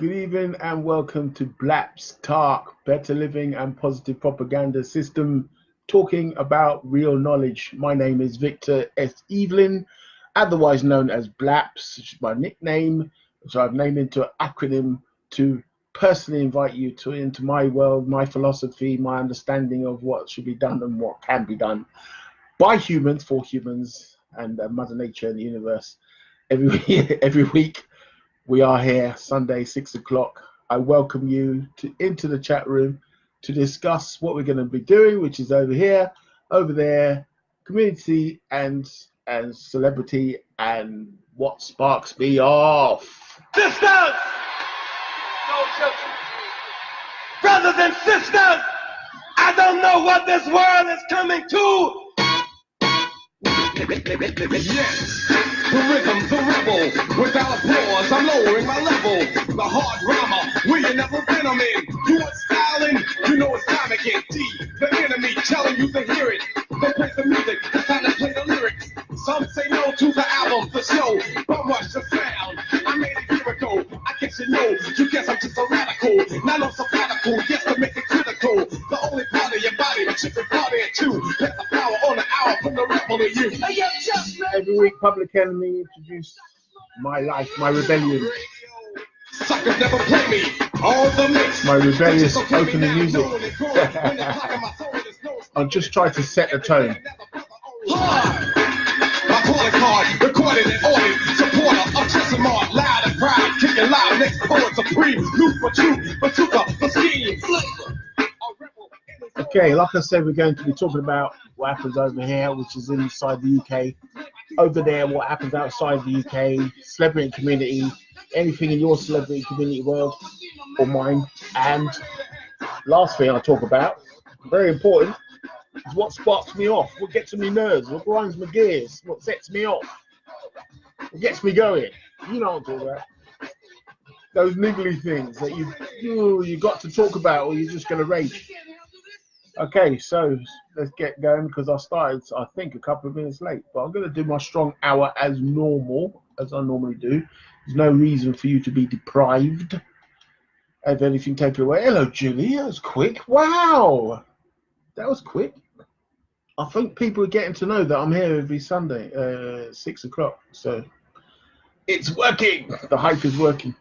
Good evening and welcome to Blapps Tark, Better Living and Positive Propaganda System, talking about real knowledge. My name is Victor S. Evelyn, otherwise known as Blapps, which is my nickname, which I've named into an acronym to personally invite you into my world, my philosophy, my understanding of what should be done and what can be done by humans, for humans, and Mother Nature and the universe. Every week, we are here Sunday, 6 o'clock. I welcome you into the chat room to discuss what we're going to be doing, which is over here, over there, community and celebrity, and what sparks me off. Sisters, brothers and sisters, I don't know what this world is coming to. Yes, the rhythm's a rebel. Without applause, I'm lowering my level. The hard drama, where you never been, I'm in. You want styling? You know it's time again. D, the enemy, telling you to hear it. They play the music, it's time to play the lyrics. Some say no to the album, the show, but watch the sound. I made it year ago, I guess you know. You guess I'm just a radical, not no sabbatical. Yes, to make it critical. The only part of your body, the chicken party at two. Let the power on the hour from the rebel to you. Every week, Public Enemy introduce my life, my rebellion. Suckers never play me. All the mix. My rebellious opening music. I'll just try to set the tone. My calling card, recorded and ordered. Supporter of Chesimard, loud and proud. Kicking loud next forward supreme. Loot for truth, bazooka for scheme. Okay, like I said, we're going to be talking about what happens over here, which is inside the UK. Over there, what happens outside the UK, celebrity community, anything in your celebrity community world or mine. And last thing I'll talk about, very important, is what sparks me off, what gets on my nerves, what grinds my gears, what sets me off, what gets me going. You know what I'm talking about. Those niggly things that you got to talk about, or you're just going to rage. Okay, so let's get going because I started, I think, a couple of minutes late. But I'm going to do my strong hour as normal, as I normally do. There's no reason for you to be deprived of anything taken away. Hello, Julie. That was quick. Wow. That was quick. I think people are getting to know that I'm here every Sunday, 6 o'clock. So it's working. The hype is working.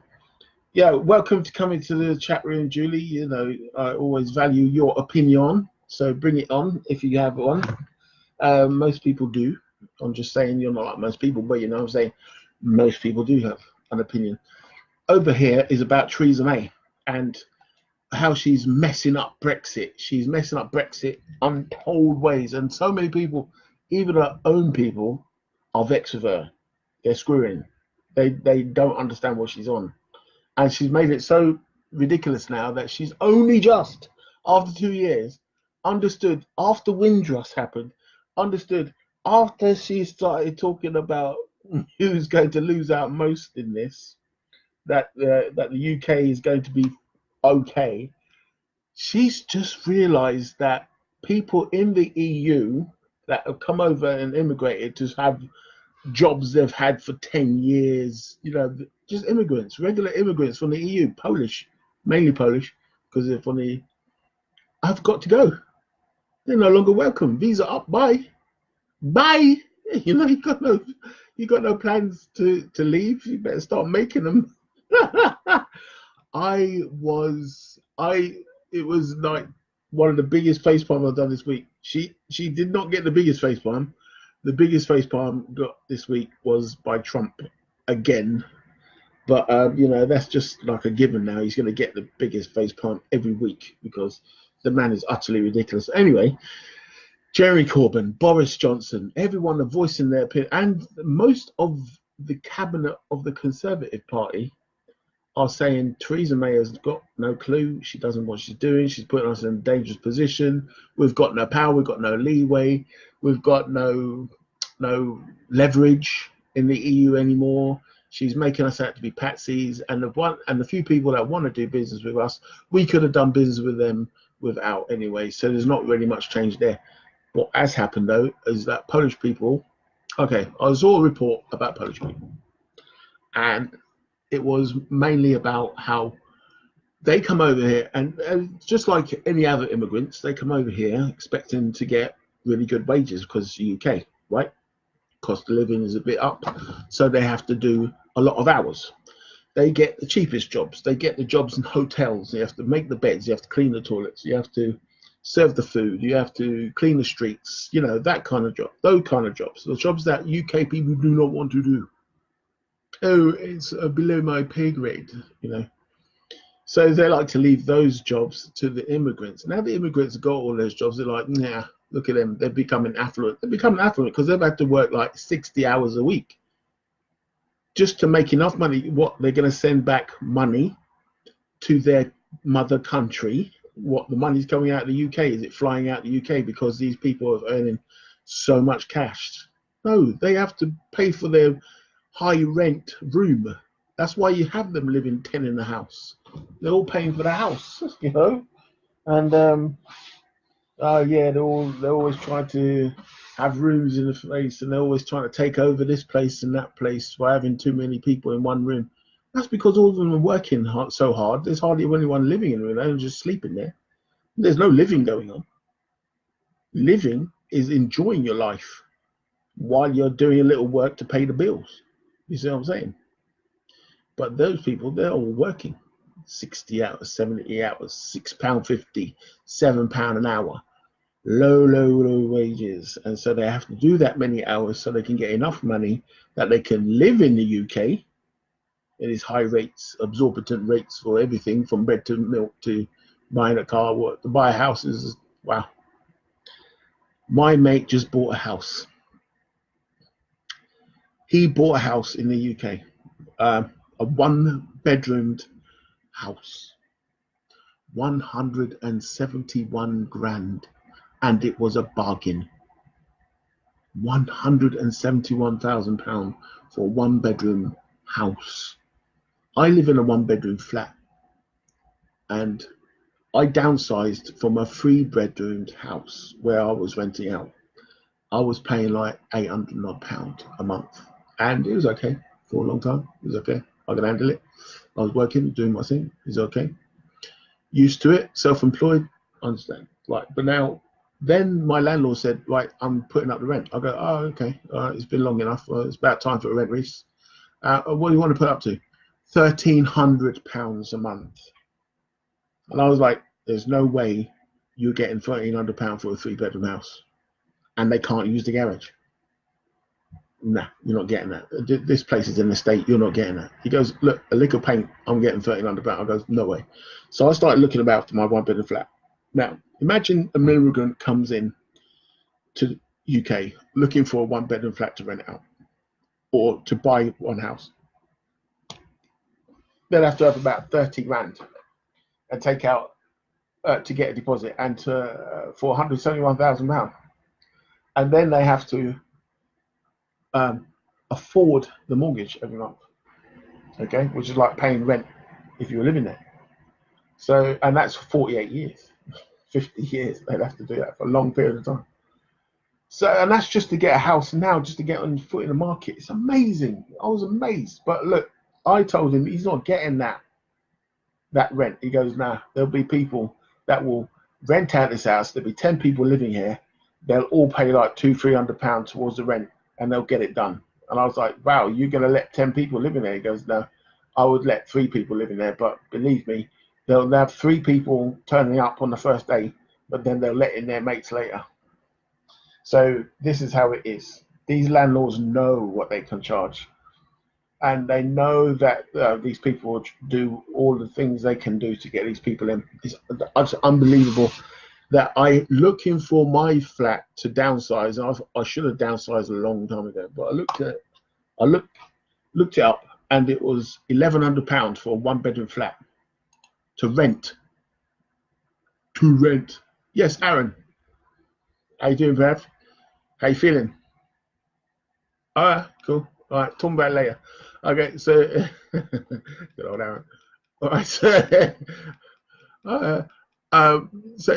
Yeah, welcome to coming to the chat room, Julie. You know, I always value your opinion, so bring it on if you have one. Most people do. I'm just saying you're not like most people, but you know what I'm saying? Most people do have an opinion. Over here is about Theresa May and how she's messing up Brexit. She's messing up Brexit untold ways, and so many people, even her own people, are vexed with her. They're screwing. They don't understand what she's on. And she's made it so ridiculous now that she's only just, after 2 years, understood, after Windrush happened, understood, after she started talking about who's going to lose out most in this, that the UK is going to be okay. She's just realised that people in the EU that have come over and immigrated to have jobs they've had for 10 years, you know, just immigrants, regular immigrants from the EU, Polish, mainly Polish, because they're from the, I've got to go. They're no longer welcome. Visa up, bye. Bye. You know, you got no plans to leave. You better start making them. It was like one of the biggest facepalm I've done this week. She did not get the biggest facepalm. The biggest facepalm got this week was by Trump again. But, you know, that's just like a given now. He's going to get the biggest facepalm every week because the man is utterly ridiculous. Anyway, Jeremy Corbyn, Boris Johnson, everyone are voicing their opinion. And most of the cabinet of the Conservative Party are saying Theresa May has got no clue. She doesn't know what she's doing. She's putting us in a dangerous position. We've got no power. We've got no leeway. We've got no leverage in the EU anymore. She's making us out to be patsies, and the few people that want to do business with us, we could have done business with them without anyway. So there's not really much change there. What has happened though is that Polish people. Okay, I saw a report about Polish people, and it was mainly about how they come over here, and just like any other immigrants, they come over here expecting to get really good wages because it's UK, right? Cost of living is a bit up, so they have to do a lot of hours. They get the cheapest jobs. They get the jobs in hotels. You have to make the beds. You have to clean the toilets. You have to serve the food. You have to clean the streets. You know, that kind of job. Those kind of jobs. The jobs that UK people do not want to do. Oh, it's below my pay grade. You know. So they like to leave those jobs to the immigrants. Now the immigrants got all those jobs. They're like, nah, look at them. They're becoming affluent. They're becoming affluent because they've had to work like 60 hours a week just to make enough money. What, they're going to send back money to their mother country? What, the money's coming out of the UK? Is it flying out the UK because these people are earning so much cash? No, they have to pay for their high rent room. That's why you have them living 10 in the house. They're all paying for the house, you know. And yeah, they're always trying to have rooms in the place, and they're always trying to take over this place and that place by having too many people in one room. That's because all of them are working so hard. There's hardly anyone living in the room. They're just sleeping there. There's no living going on. Living is enjoying your life while you're doing a little work to pay the bills. You see what I'm saying? But those people, they're all working 60 hours, 70 hours, £6.50, £7 an hour, low wages. And so they have to do that many hours so they can get enough money that they can live in the UK at these high rates, exorbitant rates for everything from bread to milk to buying a car, to buy houses. Wow. My mate just bought a house. He bought a house in the UK. A one-bedroomed house, 171 grand, and it was a bargain. £171,000 for a one-bedroom house. I live in a one-bedroom flat, and I downsized from a three-bedroomed house where I was renting out. I was paying like £800 odd a month, and it was okay for a long time. It was okay. I could handle it. I was working, doing my thing. It's okay. Used to it, self-employed, understand. Right, but now, then my landlord said, right, I'm putting up the rent. I go, oh, okay, it's been long enough. It's about time for a rent increase. What do you want to put up to? £1,300 a month. And I was like, there's no way you're getting £1,300 for a three-bedroom house, and they can't use the garage. Nah, you're not getting that. This place is in the state, you're not getting that. He goes, look, a lick of paint, I'm getting £1,300. I goes, no way. So I started looking about for my one-bedroom flat. Now, imagine an immigrant comes in to UK looking for a one-bedroom flat to rent out or to buy one house. They'll have to have about 30 grand and take out to get a deposit and for £171,000. And then they have to afford the mortgage every month, okay, which is like paying rent if you were living there. So, and that's for 48 years, 50 years, they'd have to do that for a long period of time. So, and that's just to get a house now, just to get on foot in the market. It's amazing. I was amazed. But look, I told him he's not getting that rent. He goes, nah, there'll be people that will rent out this house. There'll be 10 people living here. They'll all pay like £200-300 towards the rent, and they'll get it done. And I was like, wow, you're going to let 10 people live in there? He goes, no, I would let 3 people live in there. But believe me, they'll have 3 people turning up on the first day, but then they'll let in their mates later. So this is how it is. These landlords know what they can charge. And they know that these people do all the things they can do to get these people in. It's unbelievable that I looking for my flat to downsize, and I should have downsized a long time ago. But I looked it up, and it was £1,100 for a one-bedroom flat to rent. To rent. Yes, Aaron. How you doing, Bev? How you feeling? All right, cool. All right, talk about it later. Okay, so good old Aaron. All right, so So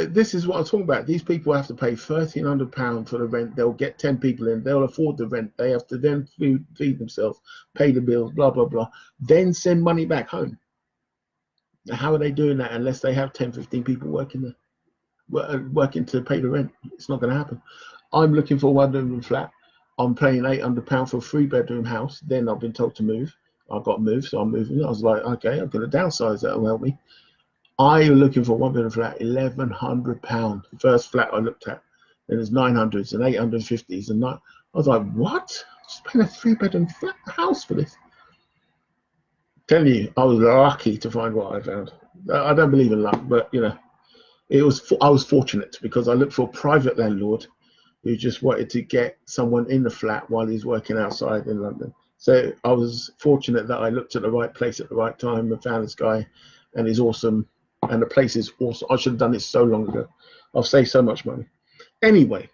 this is what I'm talking about. These people have to pay £1,300 for the rent. They'll get 10 people in. They'll afford the rent. They have to then feed themselves, pay the bills, blah, blah, blah. Then send money back home. Now, how are they doing that unless they have 10, 15 people working there, working to pay the rent? It's not going to happen. I'm looking for a one-bedroom flat. I'm paying £800 for a 3-bedroom house. Then I've been told to move. I got moved, so I'm moving. I was like, okay, I'm going to downsize. That'll help me. I'm looking for a one-bedroom flat, £1,100. The first flat I looked at, and there's 900s and 850s, and I was like, what? Just paying a 3-bedroom flat house for this? I'm telling you, I was lucky to find what I found. I don't believe in luck, but you know, I was fortunate because I looked for a private landlord who just wanted to get someone in the flat while he's working outside in London. So I was fortunate that I looked at the right place at the right time and found this guy, and he's awesome. And the place is awesome. I should have done this so long ago. I've saved so much money. Anyway,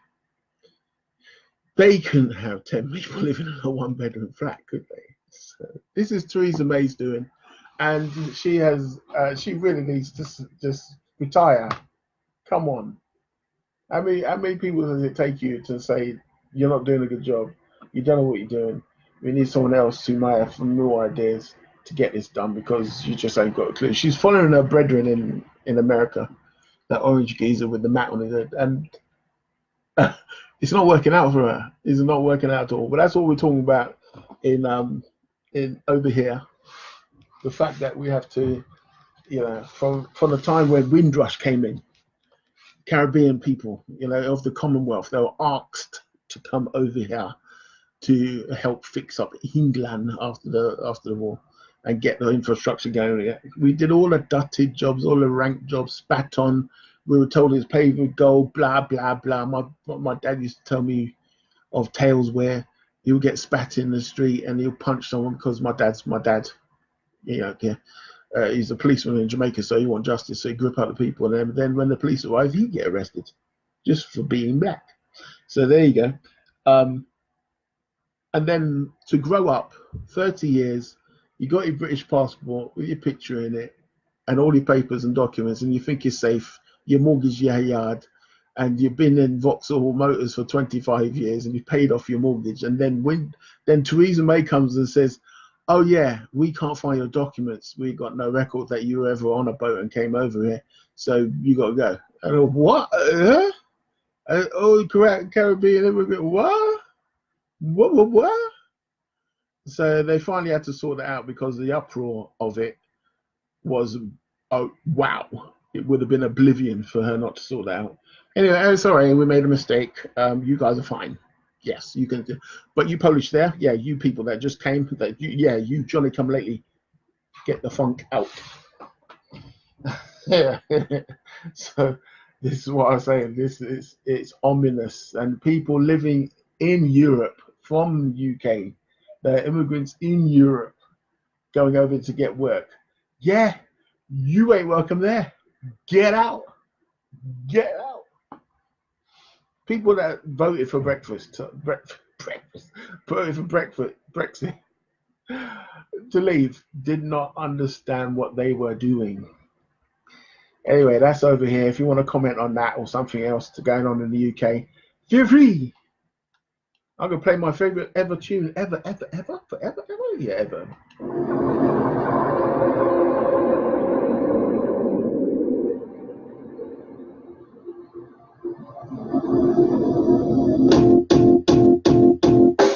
they couldn't have 10 people living in a one-bedroom flat, could they? So this is Theresa May's doing, and she really needs to just retire. Come on. How many people does it take you to say you're not doing a good job? You don't know what you're doing. We need someone else who might have some new ideas to get this done, because you just ain't got a clue. She's following her brethren in America, that orange geezer with the mat on his head, and it's not working out for her. It's not working out at all. But that's what we're talking about in over here. The fact that we have to, you know, from the time when Windrush came in, Caribbean people, you know, of the Commonwealth, they were asked to come over here to help fix up England after the war and get the infrastructure going. We did all the dutted jobs, all the rank jobs, spat on. We were told it's paved with gold, blah, blah, blah. My dad used to tell me of tales where he would get spat in the street and he'll punch someone because my dad. You know, yeah. He's a policeman in Jamaica, so he wants justice, so he grip out the people. And then when the police arrive, he get arrested just for being black. So there you go. And then to grow up, 30 years, you got your British passport with your picture in it and all your papers and documents, and you think you're safe, you mortgage your yard, and you've been in Vauxhall Motors for 25 years and you paid off your mortgage. And then Theresa May comes and says, oh yeah, we can't find your documents. We got no record that you were ever on a boat and came over here, so you got to go. And I go, what? Oh, Caribbean immigrant, what? What? So they finally had to sort it out because the uproar of it was, oh, wow. It would have been oblivion for her not to sort that out. Anyway, sorry, we made a mistake. You guys are fine. Yes, you can. But you Polish there, yeah, you people that just came, you Johnny come lately, get the funk out. Yeah. So this is what I'm saying. It's ominous, and people living in Europe from the UK, they're immigrants in Europe going over to get work. Yeah, you ain't welcome there. Get out. Get out. People that voted for Brexit to leave did not understand what they were doing. Anyway, that's over here. If you want to comment on that or something else to going on in the UK, feel free. I'm gonna play my favorite ever tune ever. Yeah, ever.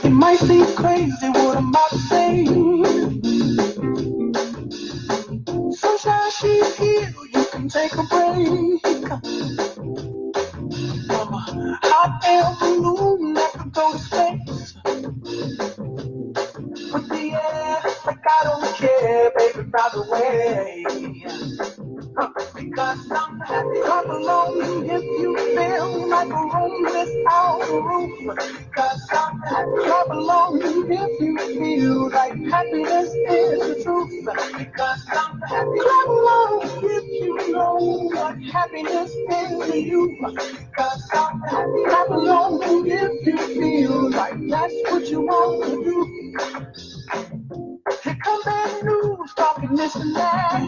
It might seem crazy what I'm about to say. Sunshine, she's here. You can take a break. From a hot air balloon that could go to space. With the air, like I don't care, baby, by the way. Because I'm happy. Clap along if you feel like a room without a roof. Because I'm happy. Clap along if you feel like happiness is the truth. Because I'm happy. Clap along if you know what happiness is to you. Because I'm happy. Clap along if you feel like that's what you want to do. Here comes bad news, talking this and that.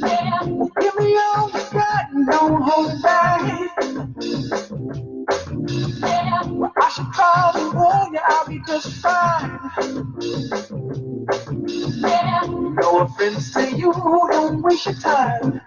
Yeah, No offense to you, don't waste your time.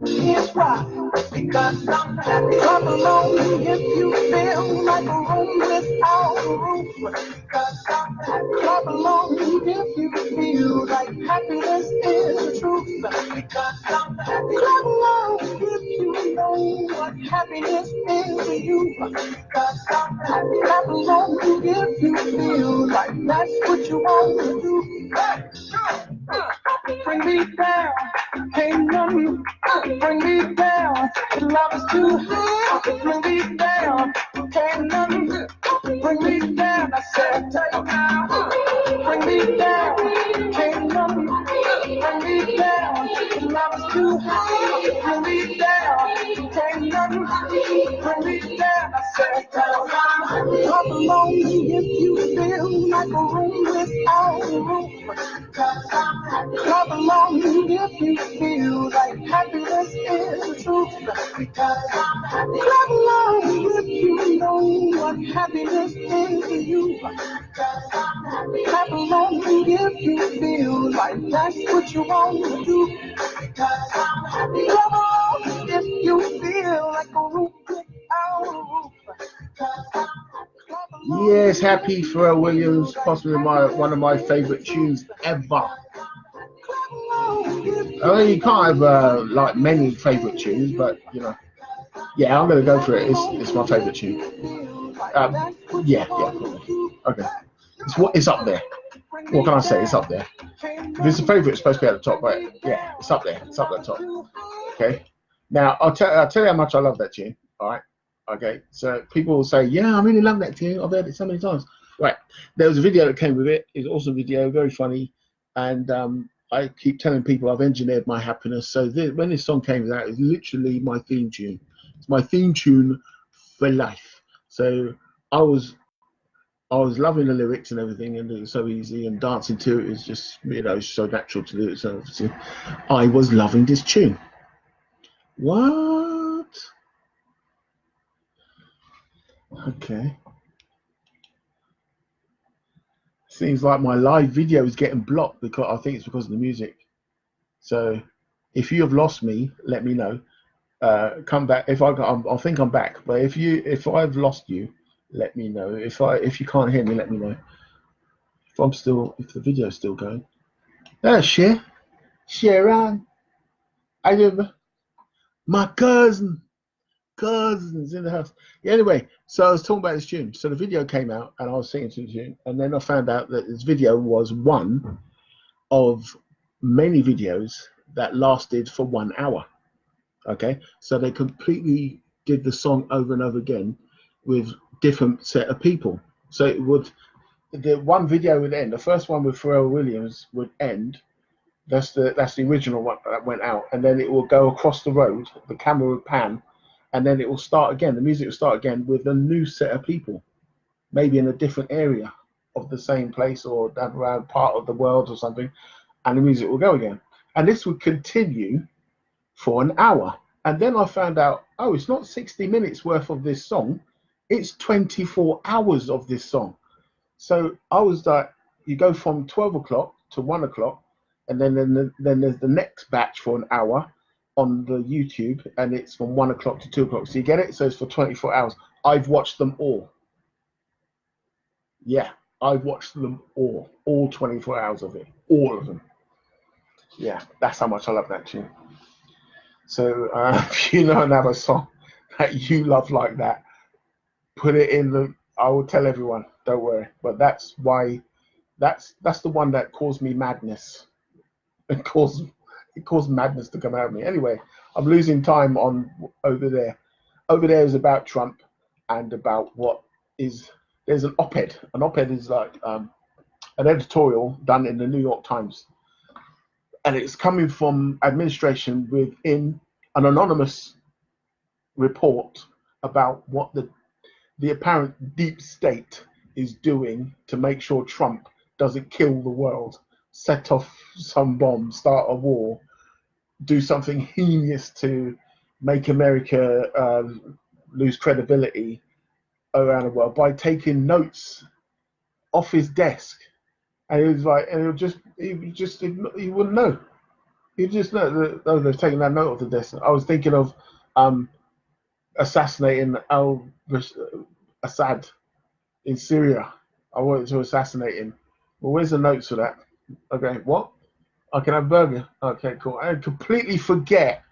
Here's why. Because I'm happy. Clap along if you feel like a room without a roof. Because I'm happy. Clap along if you feel like happiness is the truth. Because I'm happy. Clap along if you know what happiness is to you. Because I'm happy. Clap along if you feel like that's what you want to do. Bring me down, can't none bring me down. Love is too high. Bring me down, can't none bring me down. I said, take it down. Bring me down, can't none bring me down. Love is too high. Bring me down, can't none bring me down. I said, down. Come along if you feel like a room without a roof. Clap along if you feel like happiness is the truth. Because I'm happy. Clap along if you know what happiness is to you. Because I'm happy. Clap along if you feel like that's what you want to do. Because I'm happy. Clap along if you feel like a roof without a roof. Because I'm happy. Yes, Happy Pharrell Williams, possibly one of my favorite tunes ever. I mean, you can't have like many favorite tunes, but you know, yeah, I'm gonna go for it. It's my favorite tune. Yeah, okay. It's up there. What can I say? It's up there. If it's a favorite, it's supposed to be at the top, right? Yeah, it's up there. It's up at the top. Okay. Now I'll tell you how much I love that tune. All right. Okay. So people will say, yeah, I really love that tune. I've heard it so many times. Right. There was a video that came with it. It's an awesome video, very funny, and I keep telling people I've engineered my happiness. So when this song came out, it's literally my theme tune. It's my theme tune for life. So I was loving the lyrics and everything, and it was so easy, and dancing to it is just, you know, so natural to do it. So I was loving this tune. What? Okay. Seems like my live video is getting blocked because I think it's because of the music. So if you have lost me, let me know. Come back. If I think I'm back. But if I've lost you, let me know. If you can't hear me, let me know. If the video's still going. Sharon. I remember my cousins in the house. Yeah, anyway, so I was talking about this tune. So the video came out and I was singing to the tune, and then I found out that this video was one of many videos that lasted for 1 hour. Okay, so they completely did the song over and over again with different set of people. So the one video would end. The first one with Pharrell Williams would end. That's the original one that went out, and then it will go across the road. The camera would pan, and then it will start again. The music will start again with a new set of people, maybe in a different area of the same place or around part of the world or something, and the music will go again. And this would continue for an hour. And then I found out, oh, it's not 60 minutes worth of this song, it's 24 hours of this song. So I was like, you go from 12 o'clock to 1 o'clock, and then there's the next batch for an hour on the YouTube, and it's from 1 o'clock to 2 o'clock. So you get it? So it's for 24 hours. I've watched them all. Yeah, I've watched them all 24 hours of it, all of them. Yeah, that's how much I love that tune. So if you know another song that you love like that, put it in I will tell everyone, don't worry. But that's why, that's the one that caused me madness. It caused madness to come out of me. Anyway, I'm losing time on over there. Over there is about Trump and about there's an op-ed. An op-ed is like an editorial done in the New York Times. And it's coming from administration within an anonymous report about what the apparent deep state is doing to make sure Trump doesn't kill the world, set off some bomb, start a war, do something heinous to make America lose credibility around the world by taking notes off his desk And he was like, and he wouldn't know. He'd just know that oh, they've taken that note of the death. I was thinking of assassinating Assad in Syria. I wanted to assassinate him. Well, where's the notes for that? Okay, what? I can have a burger. Okay, cool. I completely forget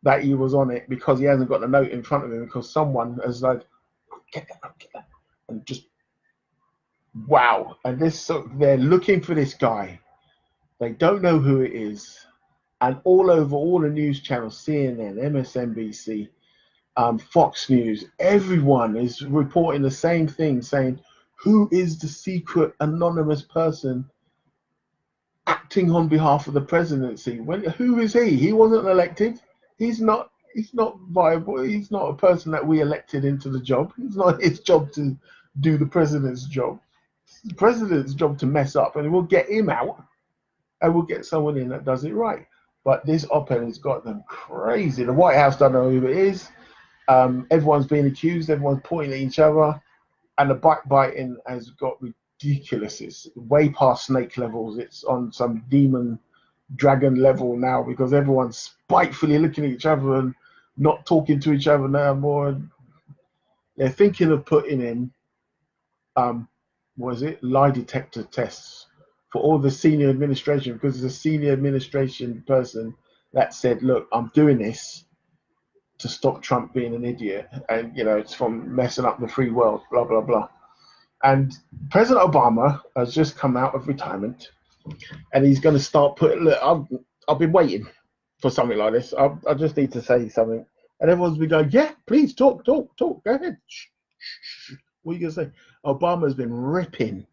that he was on it because he hasn't got the note in front of him because someone has like, get that, and just wow. And this, so they're looking for this guy. They don't know who it is, and all over all the news channels, CNN, MSNBC, Fox News, everyone is reporting the same thing, saying, "Who is the secret anonymous person acting on behalf of the presidency? Who is he? He wasn't elected. He's not viable. He's not a person that we elected into the job. It's not his job to do the president's job. It's the president's job to mess up, and we'll get him out, and we'll get someone in that does it right." But this op-ed has got them crazy. The White House don't know who it is. Everyone's being accused. Everyone's pointing at each other, and the backbiting has got ridiculous. It's way past snake levels. It's on some demon dragon level now because everyone's spitefully looking at each other and not talking to each other now more. They're thinking of putting in lie detector tests for all the senior administration, because there's a senior administration person that said, look, I'm doing this to stop Trump being an idiot, and it's from messing up the free world, blah blah blah. And President Obama has just come out of retirement, and he's going to start putting. Look, I've been waiting for something like this. I just need to say something, and everyone's been going, yeah, please talk, go ahead. Shh. What are you going to say? Obama's been ripping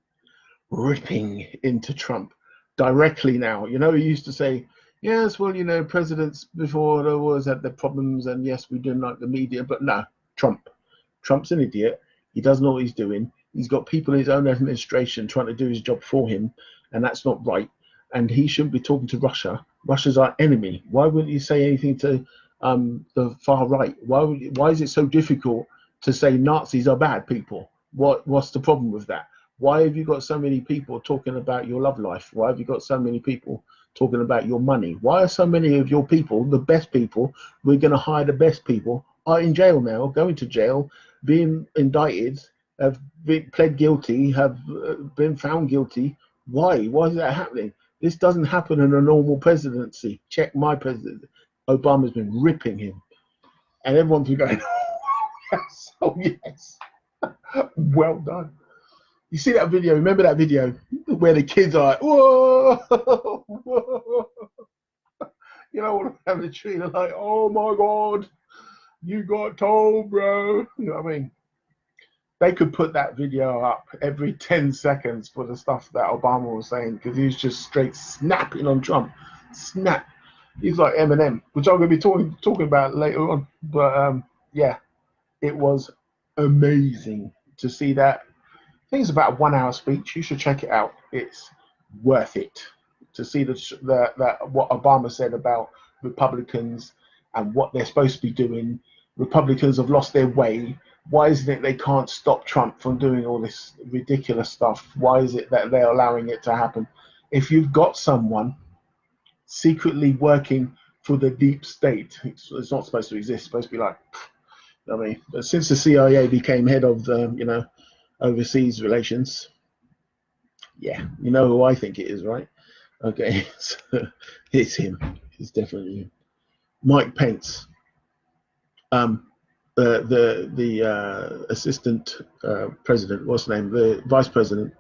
into Trump directly now. He used to say, yes, well, presidents before there was had their problems, and yes, we didn't like the media, but no, Trump's an idiot. He doesn't know what he's doing. He's got people in his own administration trying to do his job for him, and that's not right. And he shouldn't be talking to Russia. Russia's our enemy. Why wouldn't you say anything to the far right? Why is it so difficult to say Nazis are bad people? What's the problem with that? Why have you got so many people talking about your love life? Why have you got so many people talking about your money? Why are so many of your people, the best people, we're going to hire the best people, are in jail now, going to jail, being indicted, have been pled guilty, have been found guilty? Why is that happening? This doesn't happen in a normal presidency. Check my president. Obama's been ripping him. And everyone's been going, oh yes, well done. You see that video? Remember that video where the kids are like, whoa, whoa. All around the tree, they're like, oh my God, you got told, bro. You know what I mean? They could put that video up every 10 seconds for the stuff that Obama was saying, because he was just straight snapping on Trump. Snap. He's like EMINEM, which I'm going to be talking about later on. But yeah, it was amazing to see that. I think it's about a 1 hour speech. You should check it out. It's worth it to see what Obama said about Republicans and what they're supposed to be doing. Republicans have lost their way. Why isn't it they can't stop Trump from doing all this ridiculous stuff? Why is it that they're allowing it to happen? If you've got someone secretly working for the deep state, it's not supposed to exist. It's supposed to be like, but since the CIA became head of the, overseas relations, yeah, you know who I think it is, right? Okay, so it's him. It's definitely him. Mike Pence, the assistant president, what's his name, the vice president.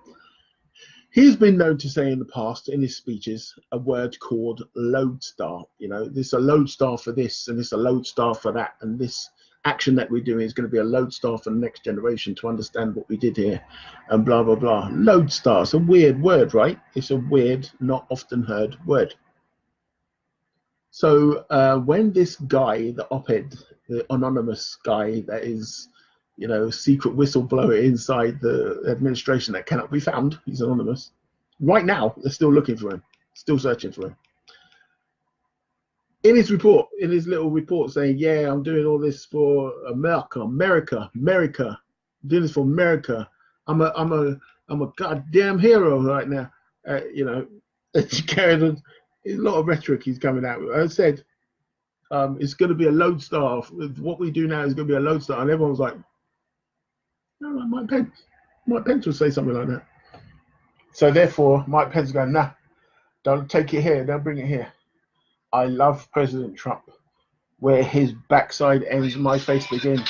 He's been known to say in the past, in his speeches, a word called lodestar. This is a lodestar for this, and this is a lodestar for that, and this action that we're doing is going to be a lodestar for the next generation to understand what we did here, and blah blah blah. Lodestar, it's a weird word, right? It's a weird, not often heard word. So when this guy, the op-ed, the anonymous guy that is, secret whistleblower inside the administration that cannot be found, he's anonymous. Right now, they're still looking for him, still searching for him. In his little report saying, yeah, I'm doing all this for America, I'm doing this for America. I'm a I'm a goddamn hero right now. You know, it's carried on. A lot of rhetoric he's coming out with. I said, it's going to be a lodestar. What we do now is going to be a lodestar. And everyone was like, no, Mike Pence will say something like that. So therefore, Mike Pence is going, nah, don't take it here. Don't bring it here. I love President Trump. Where his backside ends, my face begins.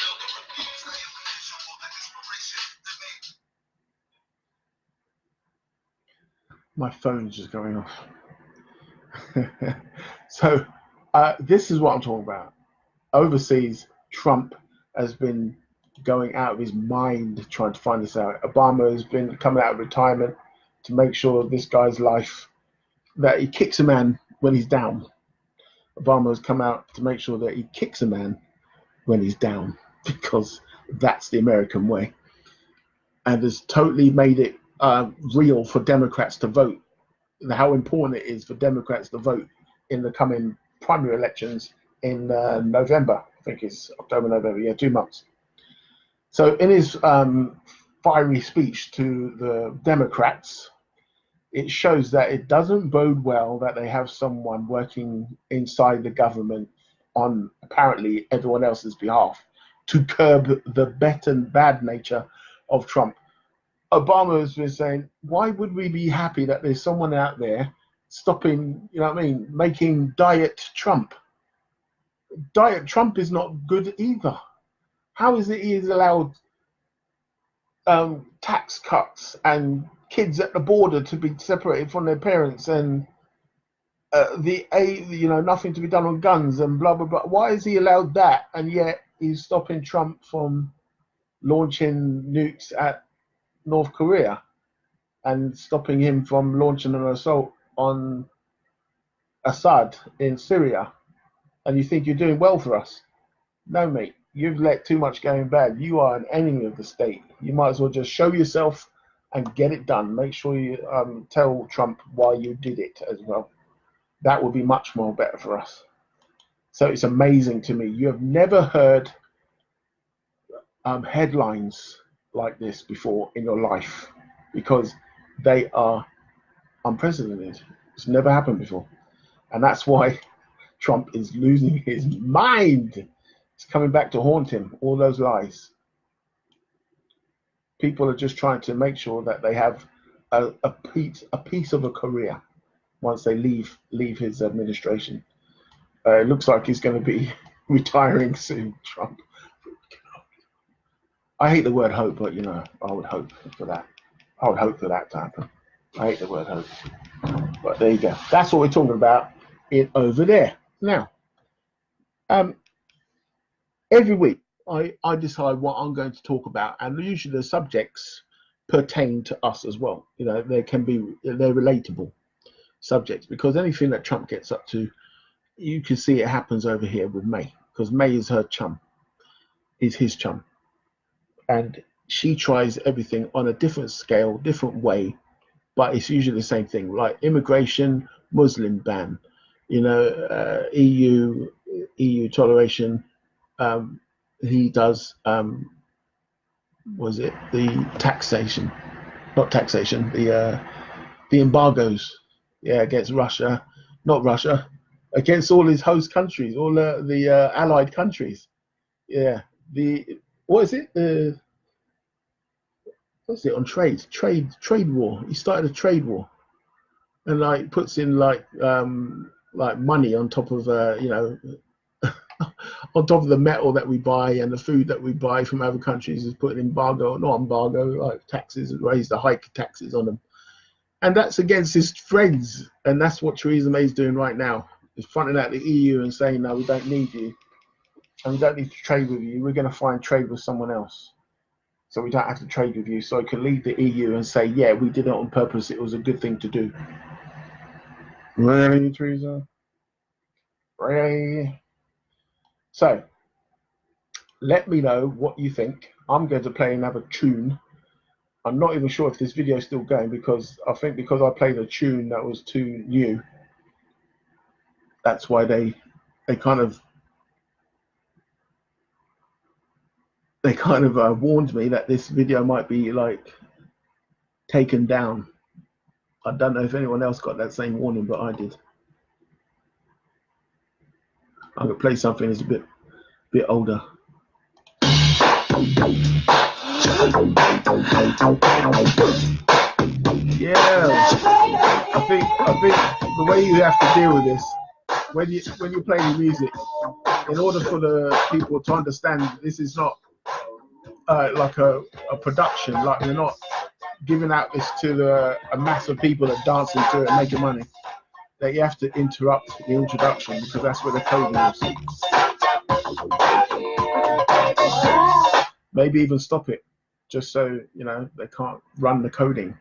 My phone's just going off. So this is what I'm talking about. Overseas, Trump has been going out of his mind trying to find this out. Obama has been coming out of retirement to make sure this guy's life, that he kicks a man when he's down. Obama has come out to make sure that he kicks a man when he's down, because that's the American way, and has totally made it real for Democrats to vote. How important it is for Democrats to vote in the coming primary elections in November. I think it's October, November, yeah, 2 months. So in his fiery speech to the Democrats, it shows that it doesn't bode well that they have someone working inside the government on apparently everyone else's behalf to curb the bad nature of Trump. Obama has been saying, why would we be happy that there's someone out there stopping, you know what I mean, making Diet Trump? Diet Trump is not good either. How is it he is allowed tax cuts and kids at the border to be separated from their parents, and nothing to be done on guns and blah blah blah? Why is he allowed that, and yet he's stopping Trump from launching nukes at North Korea and stopping him from launching an assault on Assad in Syria? And you think you're doing well for us? No, mate. You've let too much going bad. You are an enemy of the state. You might as well just show yourself and get it done. Make sure you tell Trump why you did it as well. That would be much more better for us. So it's amazing to me. You have never heard headlines like this before in your life, because they are unprecedented. It's never happened before. And that's why Trump is losing his mind. It's coming back to haunt him, all those lies. People are just trying to make sure that they have a piece of a career once they leave his administration. It looks like he's going to be retiring soon, Trump. I hate the word hope, but you know, I would hope for that. I would hope for that to happen. I hate the word hope. But there you go. That's what we're talking about over there. Now, every week I decide what I'm going to talk about, and usually the subjects pertain to us as well. You know, they're relatable subjects, because anything that Trump gets up to, you can see it happens over here with May, because May is her chum, is his chum, and she tries everything on a different scale, different way, but it's usually the same thing, like immigration, Muslim ban, you know, EU toleration. He does was it the taxation, not taxation, the embargoes, yeah, against Russia, not Russia, against all his host countries, all the allied countries, yeah. What's it on trade war? He started a trade war, and like puts in like money on top of you know, on top of the metal that we buy and the food that we buy from other countries, is putting embargo, like taxes, raise the hike taxes on them. And that's against his friends. And that's what Theresa May is doing right now. Is fronting out the EU and saying, no, we don't need you. And we don't need to trade with you. We're going to find trade with someone else. So we don't have to trade with you. So it can leave the EU and say, yeah, we did it on purpose. It was a good thing to do. Really, Theresa? Really? So, let me know what you think. I'm going to play another tune. I'm not even sure if this video is still going, because I think because I played a tune that was too new, that's why they kind of warned me that this video might be like taken down. I don't know if anyone else got that same warning, but I did. I'm gonna play something that's a bit older. Yeah, I think the way you have to deal with this, when you play the music, in order for the people to understand this is not like a production, like you're not giving out this to a mass of people that dancing to it and making money, that you have to interrupt the introduction because that's where the coding is. Maybe even stop it, just so you know they can't run the coding.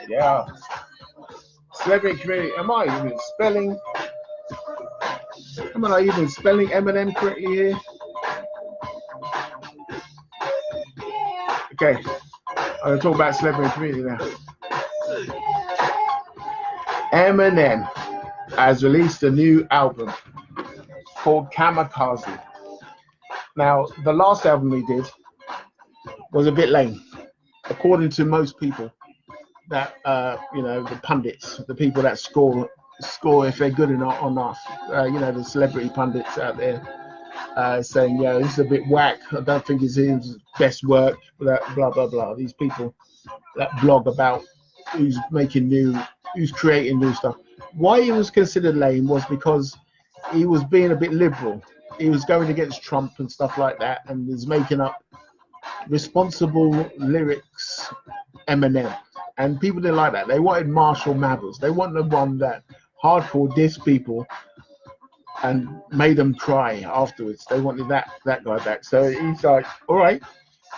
Yeah. Celebrity community. Am I even spelling Eminem correctly here? Okay. I'm gonna talk about celebrity community now. Eminem has released a new album called Kamikaze. Now, the last album he did was a bit lame, according to most people. That you know, the pundits, the people that score if they're good or not. You know, the celebrity pundits out there saying, yeah, this is a bit whack. I don't think it's his best work. Blah blah blah. These people that blog about who's creating new stuff. Why he was considered lame was because he was being a bit liberal. He was going against Trump and stuff like that, and was making up responsible lyrics, Eminem. And people didn't like that. They wanted Marshall Mathers. They wanted the one that hardcore dissed people and made them cry afterwards. They wanted that guy back. So he's like, all right,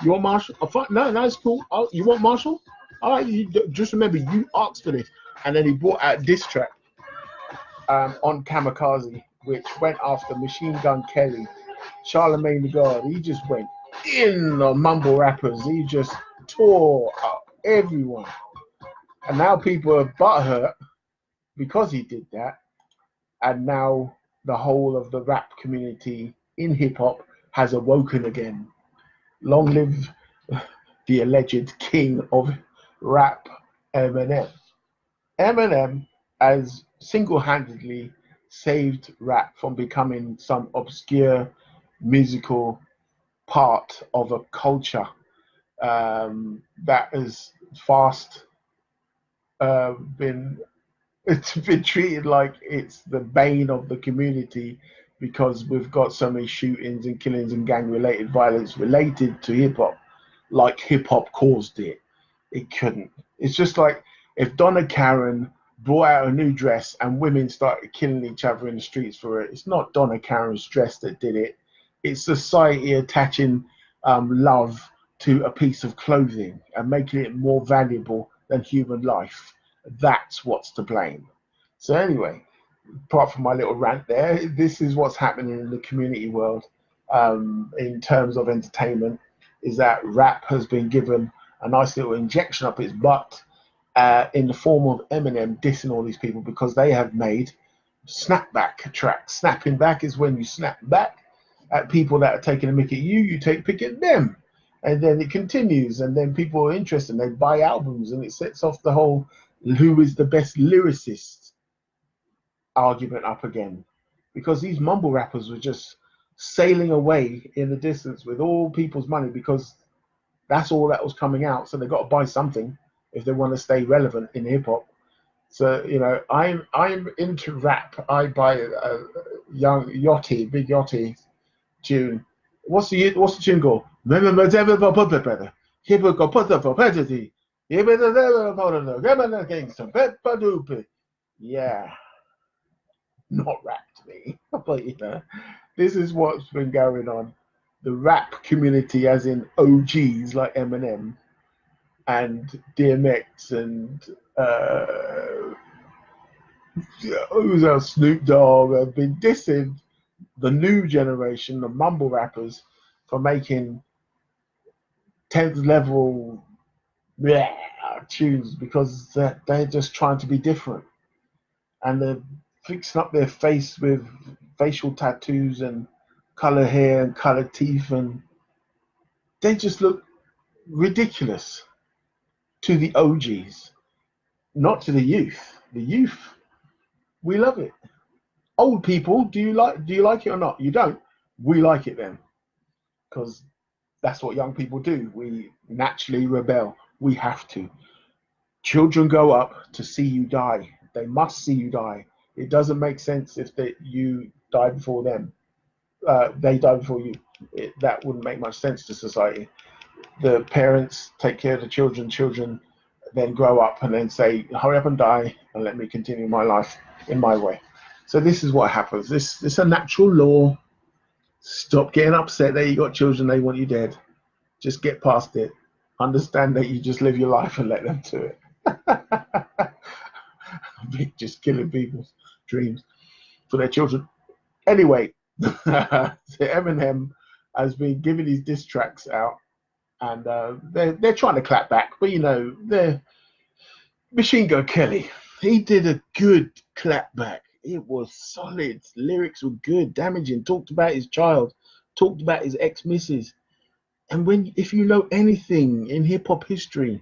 you want Marshall? No, it's cool. Oh, you want Marshall? All right, just remember, you asked for this. And then he brought out a diss track on Kamikaze, which went after Machine Gun Kelly, Charlamagne the God. He just went in the mumble rappers. He just tore up everyone. And now people are butthurt because he did that. And now the whole of the rap community in hip hop has awoken again. Long live the alleged king of rap, Eminem. Eminem has single-handedly saved rap from becoming some obscure musical part of a culture that has fast been treated like it's the bane of the community because we've got so many shootings and killings and gang-related violence related to hip-hop, like hip-hop caused it. It couldn't. It's just like if Donna Karen brought out a new dress and women started killing each other in the streets for it. It's not Donna Karen's dress that did it. It's society attaching love to a piece of clothing and making it more valuable than human life. That's what's to blame. So anyway, apart from my little rant there, this is what's happening in the community world in terms of entertainment, is that rap has been given a nice little injection up its butt in the form of Eminem dissing all these people because they have made snapback tracks. Snapping back is when you snap back at people that are taking a mick at you, you take a pick at them. And then it continues, and then people are interested, and they buy albums, and it sets off the whole who is the best lyricist argument up again. Because these mumble rappers were just sailing away in the distance with all people's money because that's all that was coming out. So they got to buy something if they want to stay relevant in hip hop. So you know, I'm into rap. I buy a young Yachty, Big Yachty tune. What's the tune called? Yeah, not rap to me, but you know, this is what's been going on. The rap community, as in OGs like Eminem and DMX and who's else? Snoop Dogg, have been dissing the new generation, the mumble rappers, for making 10th level tunes because they're just trying to be different, and they're fixing up their face with facial tattoos and color hair and colored teeth, and they just look ridiculous to the OGs, not to the youth. The youth, we love it. Old people, do you like it or not? You don't. We like it then, because that's what young people do. We naturally rebel. We have to. Children grow up to see you die. They must see you die. It doesn't make sense if you die before them. They die before you. That wouldn't make much sense to society. The parents take care of the children. Children then grow up and then say, hurry up and die and let me continue my life in my way. So this is what happens. This is a natural law. Stop getting upset that you got children, they want you dead. Just get past it. Understand that you just live your life and let them do it. Just killing people's dreams for their children. Anyway, Eminem has been giving these diss tracks out, and they're trying to clap back, but you know, they're Machine Gun Kelly. He did a good clap back. It was solid. Lyrics were good, damaging. Talked about his child, talked about his ex-missus. And if you know anything in hip hop history,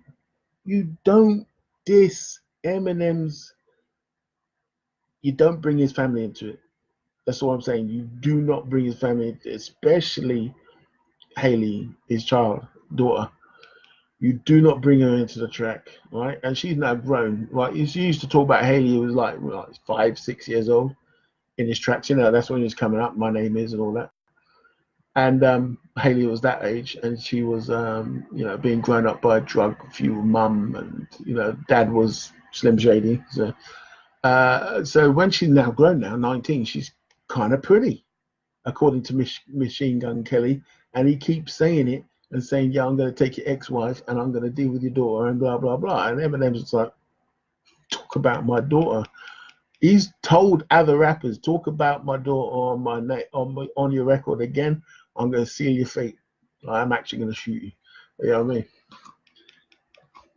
you don't diss Eminem's. You don't bring his family into it. That's all I'm saying. You do not bring his family into it, especially Haley, his daughter. You do not bring her into the track, right? And she's now grown, right? You used to talk about Haley, who was like 5, 6 years old in his tracks. You know, that's when he was coming up. My name is and all that. And Haley was that age, and she was, you know, being grown up by a drug-fueled mum, and you know, dad was Slim Shady. So when she's now grown, 19, she's kind of pretty, according to Machine Gun Kelly, and he keeps saying it and saying, yeah, I'm going to take your ex-wife and I'm going to deal with your daughter and blah blah blah. And Eminem's just like, talk about my daughter. He's told other rappers, talk about my daughter on your record again, I'm going to seal your fate. I'm actually going to shoot you. You know what I mean?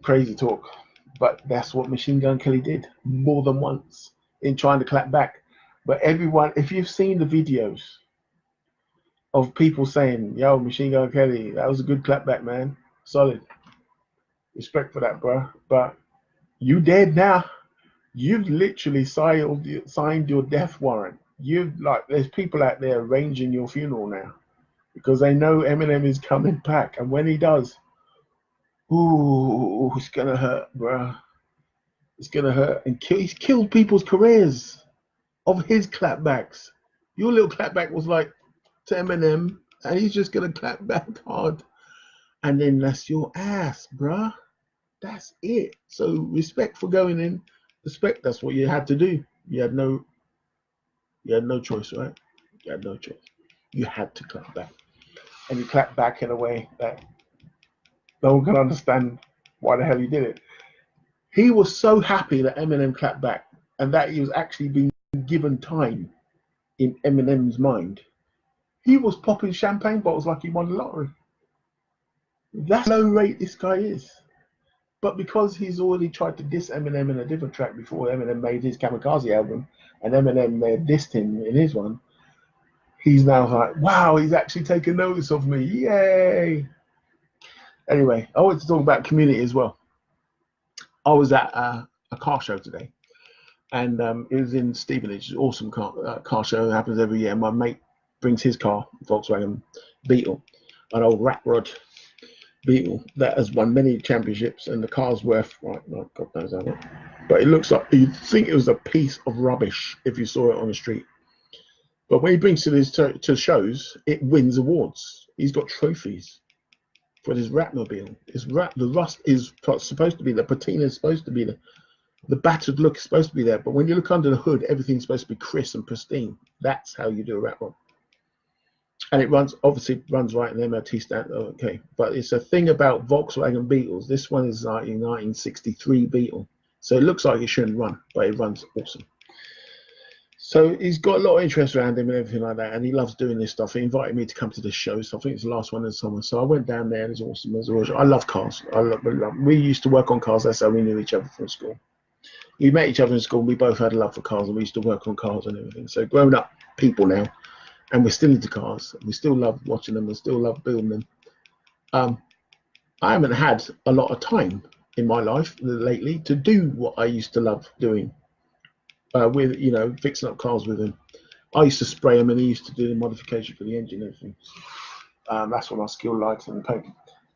Crazy talk. But that's what Machine Gun Kelly did more than once in trying to clap back. But everyone, if you've seen the videos of people saying, yo, Machine Gun Kelly, that was a good clapback, man. Solid. Respect for that, bro. But you dead now. You've literally signed your death warrant. There's people out there arranging your funeral now because they know Eminem is coming back, and when he does, ooh, it's gonna hurt, bro. It's gonna hurt, and he's killed people's careers of his clapbacks. Your little clapback was like to Eminem, and he's just gonna clap back hard, and then that's your ass, bro. That's it. So respect for going in. Respect. That's what you had to do. You had no choice, right? You had no choice. You had to clap back, and you clapped back in a way that no one can understand why the hell he did it. He was so happy that Eminem clapped back, and that he was actually being given time in Eminem's mind. He was popping champagne bottles like he won the lottery. That's how low rate this guy is. But because he's already tried to diss Eminem in a different track before Eminem made his Kamikaze album, and Eminem dissed him in his one, he's now like, wow, he's actually taken notice of me. Yay! Anyway, I want to talk about community as well. I was at a car show today, and it was in Stevenage. Awesome car show. It happens every year. My mate brings his car, Volkswagen Beetle, an old rat rod Beetle that has won many championships, and the car's worth, right, well, God knows how much. But it looks like you'd think it was a piece of rubbish if you saw it on the street. But when he brings to shows, it wins awards. He's got trophies for his Ratmobile. The rust is supposed to be, the patina is supposed to be, the battered look is supposed to be there. But when you look under the hood, everything's supposed to be crisp and pristine. That's how you do a rat rod. And it obviously runs right in the MOT stand. Okay, but it's a thing about Volkswagen Beetles. This one is like a 1963 Beetle. So it looks like it shouldn't run, but it runs awesome. So he's got a lot of interest around him and everything like that, and he loves doing this stuff. He invited me to come to this show, so I think it's the last one in summer. So I went down there, and it's awesome. I love cars. We used to work on cars. That's how we knew each other from school. We met each other in school. We both had a love for cars, and we used to work on cars and everything. So grown up people now, and we're still into cars. We still love watching them. We still love building them. I haven't had a lot of time in my life lately to do what I used to love doing. With, you know, fixing up cars with him. I used to spray them, and he used to do the modification for the engine and everything. That's what my skill lies in the paint.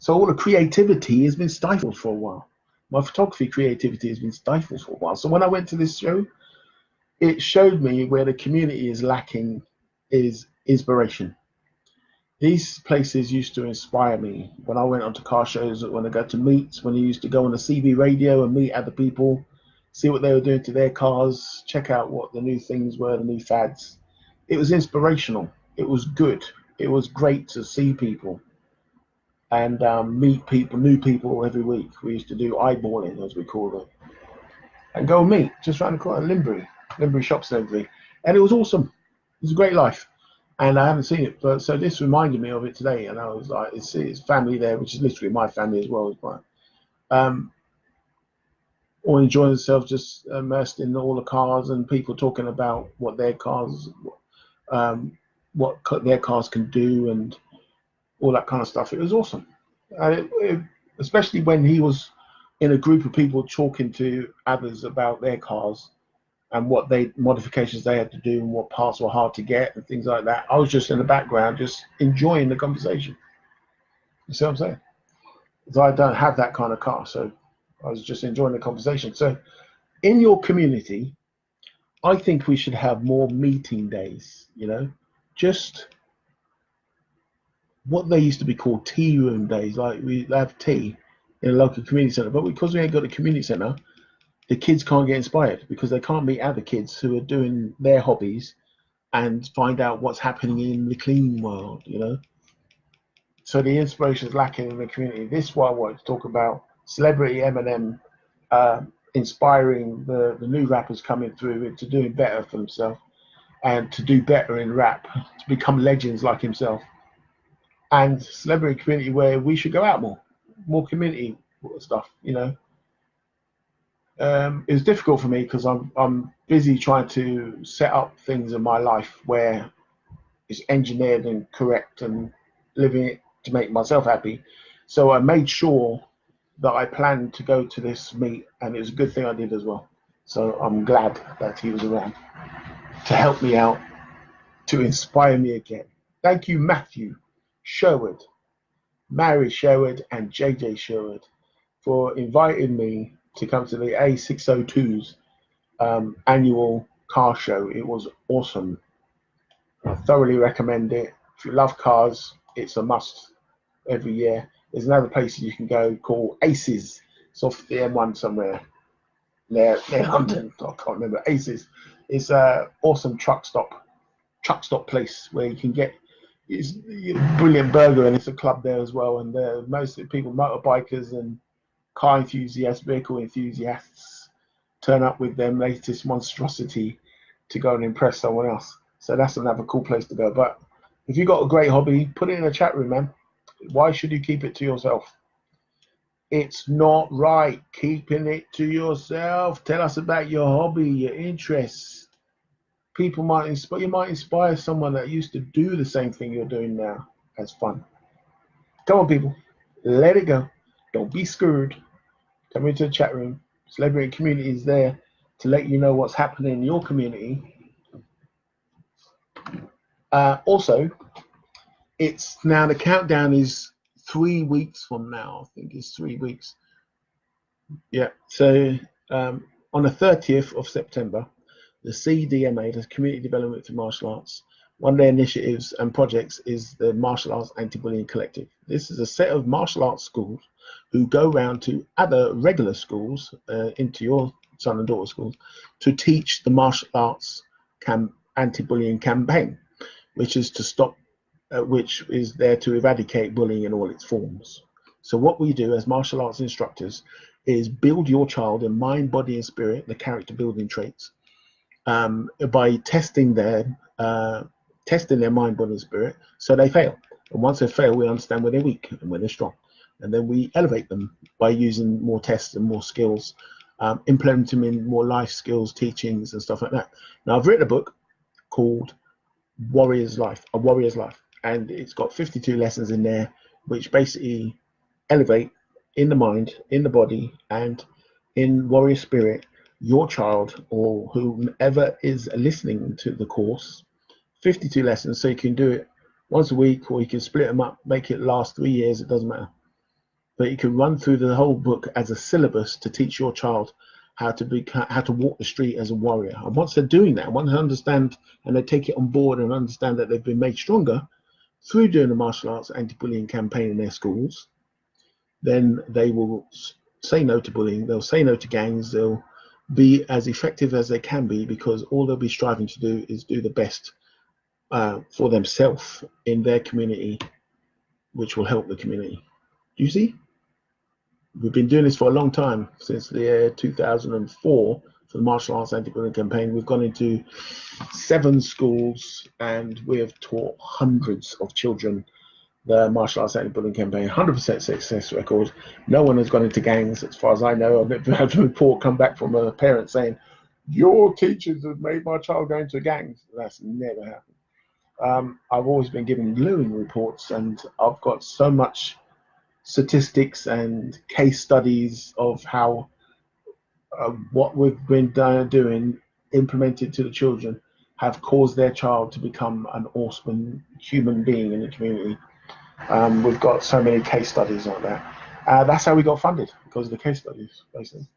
So all the creativity has been stifled for a while. My photography creativity has been stifled for a while. So when I went to this show, it showed me where the community is lacking is inspiration. These places used to inspire me. When I went onto car shows, when I got to meets, when I used to go on the CB radio and meet other people, see what they were doing to their cars, check out what the new things were, the new fads. It was inspirational. It was good. It was great to see people and meet people, new people every week. We used to do eyeballing, as we called it, and go and meet just around the corner, Limbury shops and everything. And it was awesome. It was a great life. And I haven't seen it, but so this reminded me of it today. And I was like, it's family there, which is literally my family as well. Or enjoying themselves, just immersed in all the cars and people talking about what their cars, their cars can do and all that kind of stuff. It was awesome, and especially when he was in a group of people talking to others about their cars and what modifications they had to do and what parts were hard to get and things like that. I was just in the background, just enjoying the conversation. You see what I'm saying? Because I don't have that kind of car, so I was just enjoying the conversation. So in your community, I think we should have more meeting days, you know, just what they used to be called tea room days. Like we have tea in a local community center, but because we ain't got a community center, the kids can't get inspired because they can't meet other kids who are doing their hobbies and find out what's happening in the clean world, you know. So the inspiration is lacking in the community. This is what I wanted to talk about. Celebrity EMINEM inspiring the new rappers coming through into doing better for themselves and to do better in rap, to become legends like himself. And celebrity community where we should go out more community stuff, you know. It was difficult for me because I'm busy trying to set up things in my life where it's engineered and correct and living it to make myself happy. So I made sure that I planned to go to this meet, and it was a good thing I did as well. So I'm glad that he was around to help me out, to inspire me again. Thank you, Matthew Sherwood, Mary Sherwood, and JJ Sherwood for inviting me to come to the A602's annual car show. It was awesome. I thoroughly recommend it. If you love cars, it's a must every year. There's another place you can go called Aces. It's off the M1 somewhere near London. I can't remember. Aces. It's an awesome truck stop place where you can get brilliant burger, and it's a club there as well. And most people, motorbikers and car enthusiasts, vehicle enthusiasts, turn up with their latest monstrosity to go and impress someone else. So that's another cool place to go. But if you've got a great hobby, put it in a chat room, man. Why should you keep it to yourself? It's not right keeping it to yourself. Tell us about your hobby, your interests. People might inspire. You might inspire someone that used to do the same thing you're doing now as fun. Come on, people. Let it go. Don't be scared. Come into the chat room. Celebrity community is there to let you know what's happening in your community. Also, it's now, the countdown is 3 weeks from now. I think it's 3 weeks. Yeah. So on the 30th of September, the CDMA, the Community Development for Martial Arts, one of their initiatives and projects is the Martial Arts Anti-Bullying Collective. This is a set of martial arts schools who go round to other regular schools, into your son and daughter schools, to teach the martial arts anti-bullying campaign, which is to stop, which is there to eradicate bullying in all its forms. So what we do as martial arts instructors is build your child in mind, body, and spirit, the character building traits, by testing their mind, body, and spirit, so they fail. And once they fail, we understand where they're weak and where they're strong, and then we elevate them by using more tests and more skills, implementing them in more life skills, teachings, and stuff like that. Now, I've written a book called A Warrior's Life, and it's got 52 lessons in there, which basically elevate in the mind, in the body, and in warrior spirit your child, or whomever is listening to the course. 52 lessons, so you can do it once a week, or you can split them up, make it last 3 years, it doesn't matter. But you can run through the whole book as a syllabus to teach your child how to walk the street as a warrior. And once they're doing that, once they understand and they take it on board and understand that they've been made stronger through doing the martial arts anti-bullying campaign in their schools, then they will say no to bullying, they'll say no to gangs, they'll be as effective as they can be, because all they'll be striving to do is do the best for themselves in their community, which will help the community. Do you see? We've been doing this for a long time, since the year 2004 for the Martial Arts Anti-Bullying Campaign. We've gone into 7 schools and we have taught hundreds of children the Martial Arts Anti-Bullying Campaign. 100% success record. No one has gone into gangs, as far as I know. I've never had a report come back from a parent saying, your teachers have made my child go into gangs. That's never happened. I've always been given glowing reports, and I've got so much statistics and case studies of how what we've been doing, implemented to the children, have caused their child to become an awesome human being in the community. We've got so many case studies like that. That's how we got funded, because of the case studies, basically.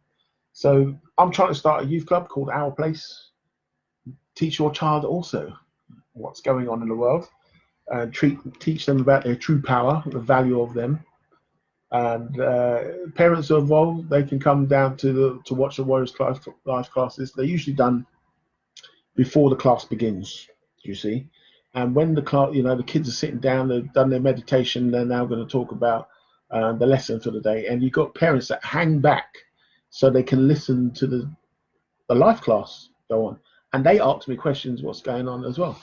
So I'm trying to start a youth club called Our Place. Teach your child also what's going on in the world, and teach them about their true power, the value of them. And parents are involved. They can come down to watch the Warriors live classes. They're usually done before the class begins, you see. And when the class, the kids are sitting down, they've done their meditation, they're now going to talk about the lesson for the day. And you've got parents that hang back so they can listen to the live class go on. And they ask me questions, what's going on as well,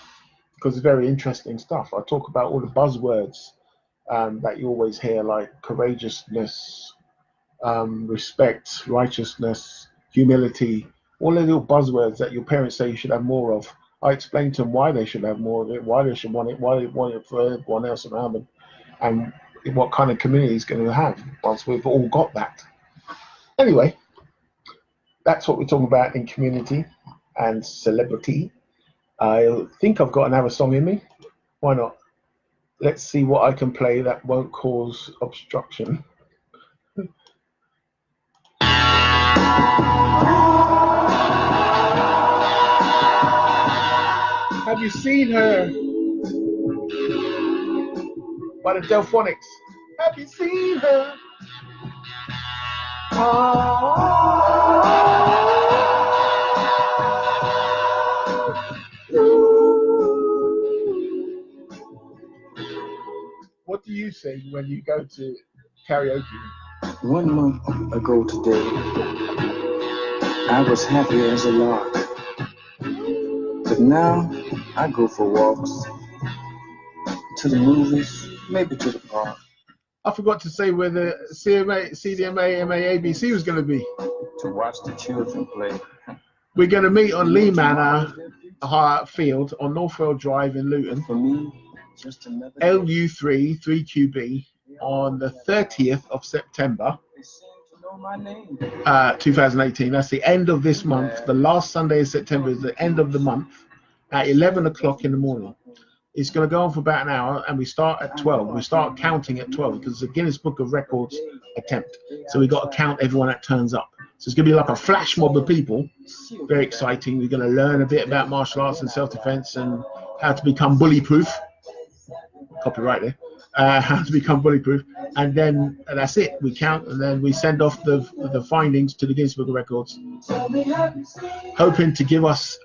because it's very interesting stuff. I talk about all the buzzwords that you always hear, like courageousness, respect, righteousness, humility, all the little buzzwords that your parents say you should have more of. I explain to them why they should have more of it, why they should want it, why they want it for everyone else around them, and what kind of community it's going to have once we've all got that. Anyway, that's what we're talking about in community and celebrity. I think I've got another song in me. Why not? Let's see what I can play that won't cause obstruction. Have you seen her? By the Delphonics. Have you seen her? What do you say when you go to karaoke? 1 month ago today, I was happy as a lark. But now, I go for walks, to the movies, maybe to the park. I forgot to say where the CDMA, MA, ABC was going to be. To watch the children play. We're going to meet on Lee Manor Field on Northfield Drive in Luton. For me, just another LU3 3QB on the 30th of September 2018. That's the end of this month. The last Sunday of September is the end of the month at 11 o'clock in the morning. It's going to go on for about an hour, and we start at 12. We start counting at 12 because it's a Guinness Book of Records attempt. So we got to count everyone that turns up. So it's going to be like a flash mob of people. Very exciting. We're going to learn a bit about martial arts and self-defense and how to become bully-proof. Copyright there. How to become bully-proof. And then that's it. We count, and then we send off the findings to the Guinness Book of Records, hoping to give us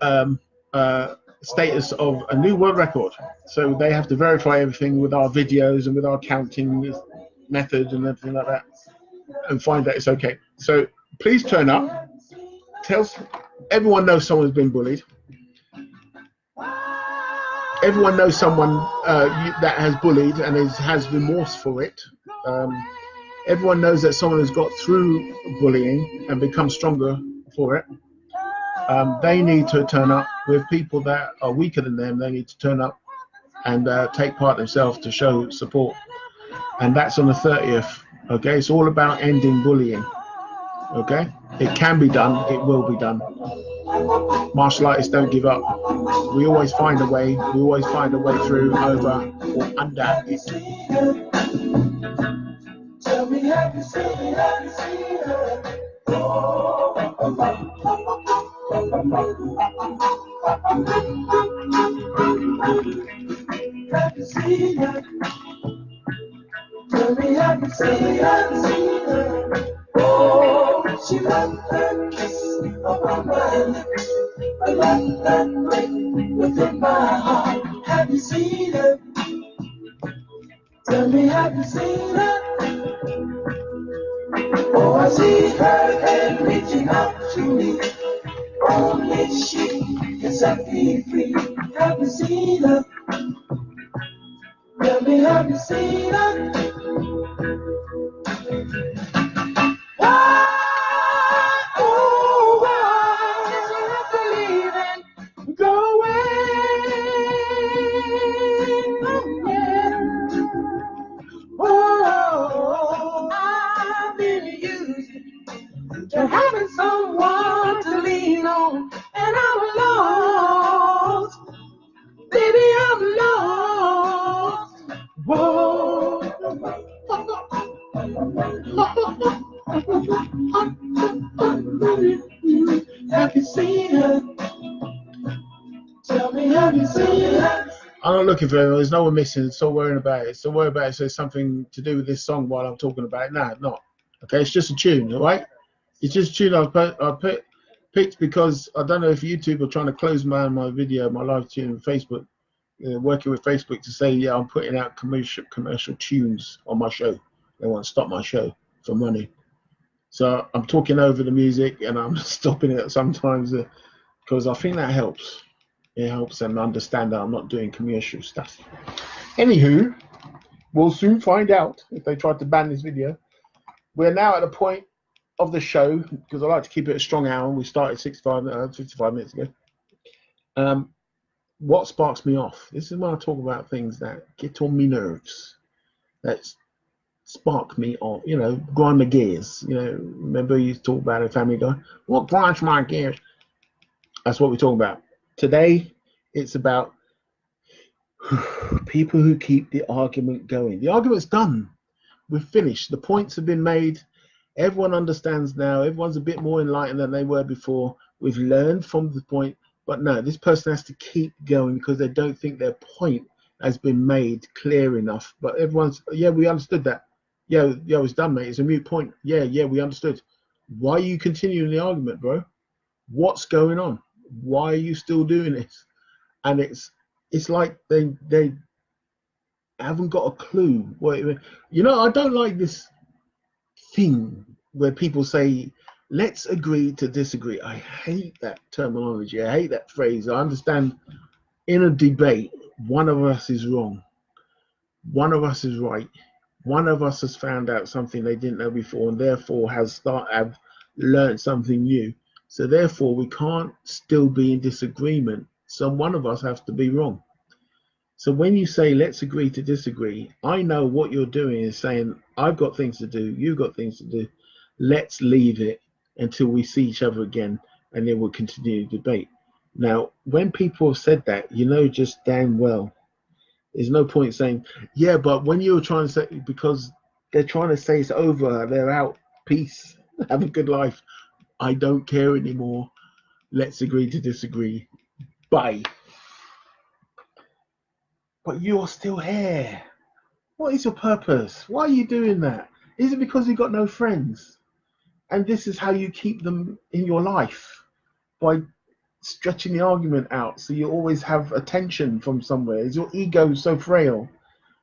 status of a new world record. So they have to verify everything with our videos and with our counting methods and everything like that, and find that it's okay. So please turn up. Everyone knows someone's been bullied. Everyone knows someone that has bullied and has remorse for it. Everyone knows that someone has got through bullying and become stronger for it. They need to turn up. With people that are weaker than them, they need to turn up and take part themselves to show support. And that's on the 30th. Okay, it's all about ending bullying. Okay, it can be done. It will be done. Martial artists don't give up. We always find a way. We always find a way through, over, or under it. Tell me, have you seen her? Have you seen her? Tell me, have you seen her? Oh, she left her kiss upon my lips, but left that ring within my heart. Have you seen her? Tell me, have you seen her? Oh, I see her hand reaching out to me. Only she can set me free. Have you seen her? Tell me, have you seen her? Why, oh, why did you have to leave and go away? Oh, yeah. Oh, I've been used to having someone to lean on, and I'm lost. Baby, I'm lost. Whoa. Have you seen her? Tell me, have you seen her? I'm not looking for anyone. There's no one missing. Still worrying about it. Still worried about it. So it's something to do with this song while I'm talking about it. No, it's not. Okay, it's just a tune, all right? It's just a tune I picked because I don't know if YouTube are trying to close my video, my live tune on Facebook, working with Facebook to say, yeah, I'm putting out commercial tunes on my show. They want to stop my show for money. So I'm talking over the music and I'm stopping it sometimes because I think that helps. It helps them understand that I'm not doing commercial stuff. Anywho, we'll soon find out if they try to ban this video. We're now at the point of the show, because I like to keep it a strong hour. We started 55 minutes ago. What sparks me off? This is when I talk about things that get on me nerves, that spark me off, you know, grind my gears. You know, remember you talk about a Family Guy? What grinds my gears? That's what we're talking about. Today, it's about people who keep the argument going. The argument's done. We've finished. The points have been made. Everyone understands now. Everyone's a bit more enlightened than they were before. We've learned from the point. But no, this person has to keep going because they don't think their point has been made clear enough. But everyone's, yeah, we understood that. Yeah, it's done, mate. It's a moot point. Yeah, we understood. Why are you continuing the argument, bro? What's going on? Why are you still doing this? And it's like they haven't got a clue. You know, I don't like this thing where people say, let's agree to disagree. I hate that terminology. I hate that phrase. I understand in a debate, one of us is wrong. One of us is right. One of us has found out something they didn't know before and therefore have learned something new. So therefore, we can't still be in disagreement. So one of us has to be wrong. So when you say, let's agree to disagree, I know what you're doing is saying, I've got things to do, you've got things to do. Let's leave it until we see each other again, and then we'll continue the debate. Now, when people have said that, you know just damn well There's no point saying, yeah, but when you're trying to say, because they're trying to say it's over, they're out, peace, have a good life. I don't care anymore. Let's agree to disagree. Bye. But you're still here. What is your purpose? Why are you doing that? Is it because you've got no friends? And this is how you keep them in your life, by stretching the argument out so you always have attention from somewhere. Is your ego so frail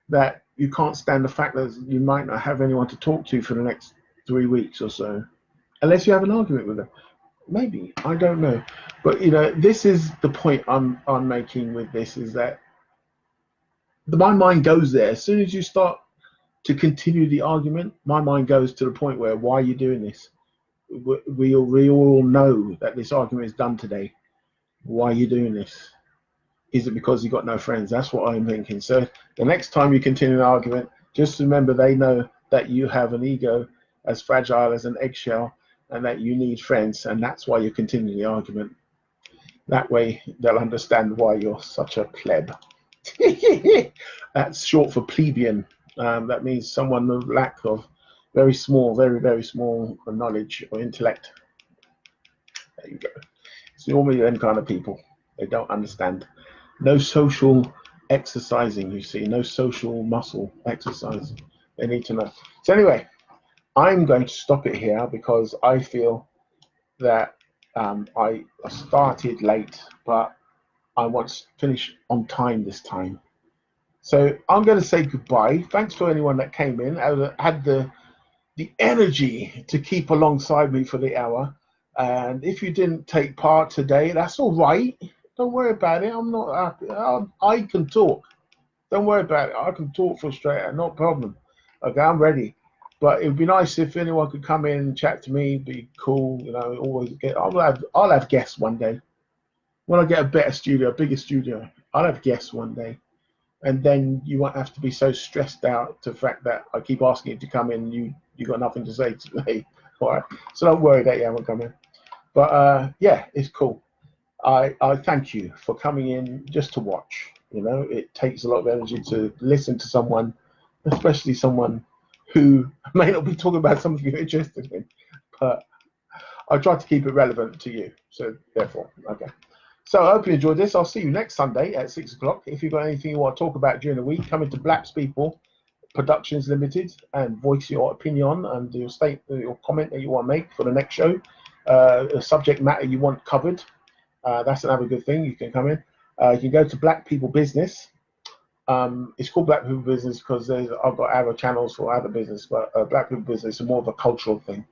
that you can't stand the fact that you might not have anyone to talk to for the next 3 weeks or so, unless you have an argument with them? Maybe, I don't know. But you know, this is the point I'm making with this, is that my mind goes there. As soon as you start to continue the argument, my mind goes to the point where, why are you doing this? We all know that this argument is done today. Why are you doing this? Is it because you've got no friends? That's what I'm thinking. So the next time you continue an argument, just remember they know that you have an ego as fragile as an eggshell and that you need friends, and that's why you continue the argument. That way they'll understand why you're such a pleb. That's short for plebeian. That means someone with lack of very small, very small knowledge or intellect. There you go. It's normally them kind of people. They don't understand. No social exercising, you see. No social muscle exercise. They need to know. So anyway, I'm going to stop it here because I feel that I started late, but I want to finish on time this time. So I'm going to say goodbye. Thanks for anyone that came in, had the energy to keep alongside me for the hour. And if you didn't take part today, that's all right. Don't worry about it. I'm not happy. I can talk. Don't worry about it. I can talk for straight out, no problem. Okay, I'm ready. But it would be nice if anyone could come in and chat to me. Be cool, you know. Always get. I'll have guests one day. When I get a better studio, a bigger studio, I'll have guests one day. And then you won't have to be so stressed out to the fact that I keep asking you to come in. You got nothing to say today. All right. So don't worry that you haven't come in. But yeah, it's cool. I thank you for coming in just to watch. You know, it takes a lot of energy to listen to someone, especially someone who may not be talking about something you're interested in. But I try to keep it relevant to you. So therefore, okay. So I hope you enjoyed this. I'll see you next Sunday at 6 o'clock. If you've got anything you want to talk about during the week, come into Blapps People Productions Limited and voice your opinion and your comment that you want to make for the next show. A subject matter you want covered. That's another good thing. You can come in. You can go to Black People Business. It's called Black People Business because I've got other channels for other business, but Black People Business is more of a cultural thing,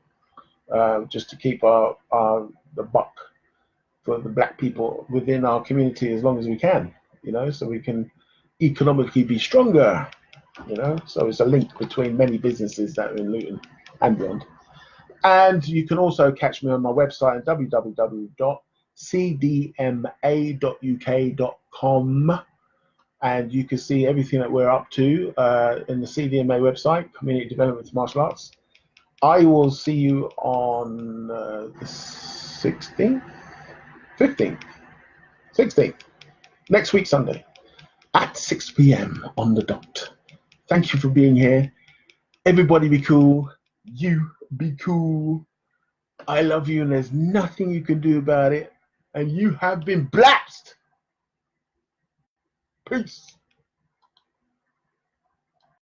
just to keep the buck for the black people within our community as long as we can, you know, so we can economically be stronger, you know. So it's a link between many businesses that are in Luton and beyond. And you can also catch me on my website at www.cdma.uk.com, and you can see everything that we're up to in the CDMA website, Community Development for Martial Arts. I will see you on the 16th, 15th, 16th, next week Sunday at 6 p.m. on the dot. Thank you for being here. Everybody be cool. You be cool. I love you and there's nothing you can do about it. And you have been blessed. Peace.